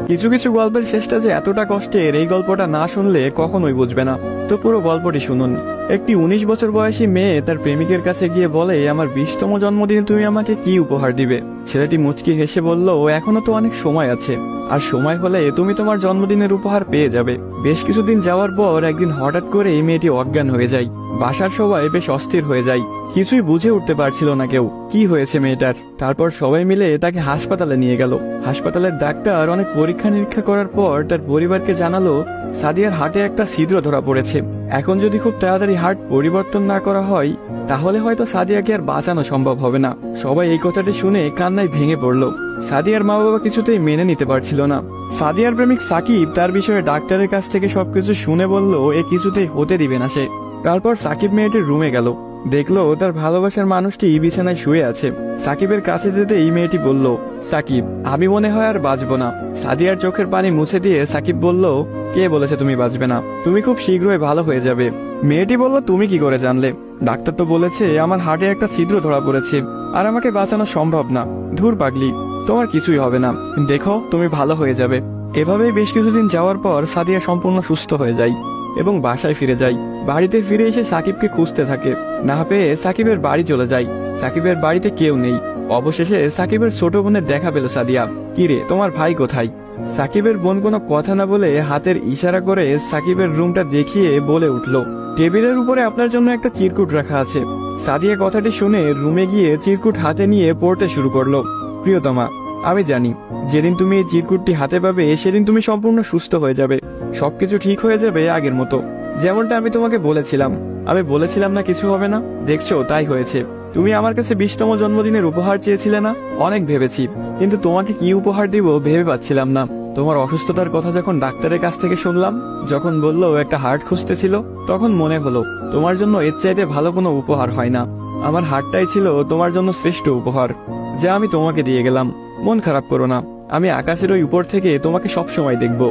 কিছু কিছু গল্পের শেষটা যে এতটা কষ্টের, এই গল্পটা না শুনলে কখনোই বুঝবে না। তো পুরো গল্পটি শুনুন। একটি 19 বছর বয়সী মেয়ে তার প্রেমিকের কাছে গিয়ে বলে, আমার 20তম জন্মদিনে তুমি আমাকে কি উপহার দিবে? ছেলেটি মুচকি হেসে বলল, এখনো তো অনেক সময় আছে, আর সময় হলে তুমি তোমার জন্মদিনের উপহার পেয়ে যাবে। বেশ কিছুদিন যাওয়ার পর একদিন হঠাৎ করে এই মেয়েটি অজ্ঞান হয়ে যায়। বাসার সবাই বেশ অস্থির হয়ে যায়, কিছুই বুঝে উঠতে পারছিল না কেউ কি হয়েছে মেয়েটার। তারপর সবাই মিলে তাকে হাসপাতালে নিয়ে গেল। হাসপাতালের ডাক্তার অনেক পরীক্ষা নিরীক্ষা করার পর তার পরিবারকে জানালো, সাদিয়ার হার্টে একটা ছিদ্র ধরা পড়েছে। এখন যদি খুব তাড়াতাড়ি হার্ট পরিবর্তন না করা হয়, তাহলে হয়তো সাদিয়াকে আর বাঁচানো সম্ভব হবে না। সবাই এই কথাটি শুনে কান্নায় ভেঙে পড়ল। সাদিয়ার মা বাবা কিছুতেই মেনে নিতে পারছিল না। সাদিয়ার প্রেমিক সাকিব তার বিষয়ে ডাক্তারের কাছ থেকে সবকিছু শুনে বলল, এ কিছুতেই হতে দিবে না সে। তারপর সাকিব মেয়েটির রুমে গেল, দেখলো তার ভালোবাসার মানুষটি বিছানায় শুয়ে আছে। সাকিবের কাছে যেতে এই মেয়েটি বলল, সাকিব, আমি মনে হয় আর বাঁচবো না। সাদিয়ার চোখের পানি মুছে দিয়ে সাকিব বলল, কে বলেছে তুমি বাঁচবে না? তুমি খুব শীঘ্রই ভালো হয়ে যাবে। মেয়েটি বলল, তুমি কি করে জানলে? ডাক্তার তো বলেছে আমার হার্টে একটা ছিদ্র ধরা পড়েছে, আর আমাকে বাঁচানো সম্ভব না। ধুর পাগলি, তোমার কিছুই হবে না, দেখো তুমি ভালো হয়ে যাবে। এভাবেই বেশ কিছুদিন যাওয়ার পর সাদিয়া সম্পূর্ণ সুস্থ হয়ে যায় এবং বাসায় ফিরে যায়। বাড়িতে ফিরে এসে সাকিবকে খুঁজতে থাকে, না পেয়ে সাকিবের বাড়ি চলে যায়। সাকিবের বাড়িতে কেউ নেই। অবশেষে সাকিবের ছোট বোনের দেখা পেল সাদিয়া। কিরে, তোমার ভাই কোথায়? সাকিবের বোন কোনো কথা না বলে হাতের ইশারা করে সাকিবের রুমটা দেখিয়ে বলে উঠল, টেবিলের উপরে আপনার জন্য একটা চিরকুট রাখা আছে। সাদিয়া কথাটি শুনে রুমে গিয়ে চিরকুট হাতে নিয়ে পড়তে শুরু করলো। প্রিয়তমা, আমি জানি যেদিন তুমি এই চিরকুটটি হাতে পাবে সেদিন তুমি সম্পূর্ণ সুস্থ হয়ে যাবে, সবকিছু ঠিক হয়ে যাবে আগের মতো, যেমনটা আমি তোমাকে বলেছিলাম। আমি বলেছিলাম না কিছু হবে না, দেখছো তাই হয়েছে। তুমি আমার কাছে 20তম জন্মদিনের উপহার চেয়েছিলে না? অনেক ভেবেছি, কিন্তু তোমাকে কি উপহার দিব ভেবে পাচ্ছিলাম না। তোমার অসুস্থতার কথা যখন ডাক্তারের কাছ থেকে শুনলাম, যখন বললো একটা হার্ট খুঁজতেছিল, তখন মনে হলো তোমার জন্য এর চাইতে ভালো কোনো উপহার হয় না। আমার হার্টটাই ছিল তোমার জন্য শ্রেষ্ঠ উপহার, যা আমি তোমাকে দিয়ে গেলাম। মন খারাপ করো না, আমি আকাশের ওই উপর থেকে তোমাকে সবসময় দেখবো।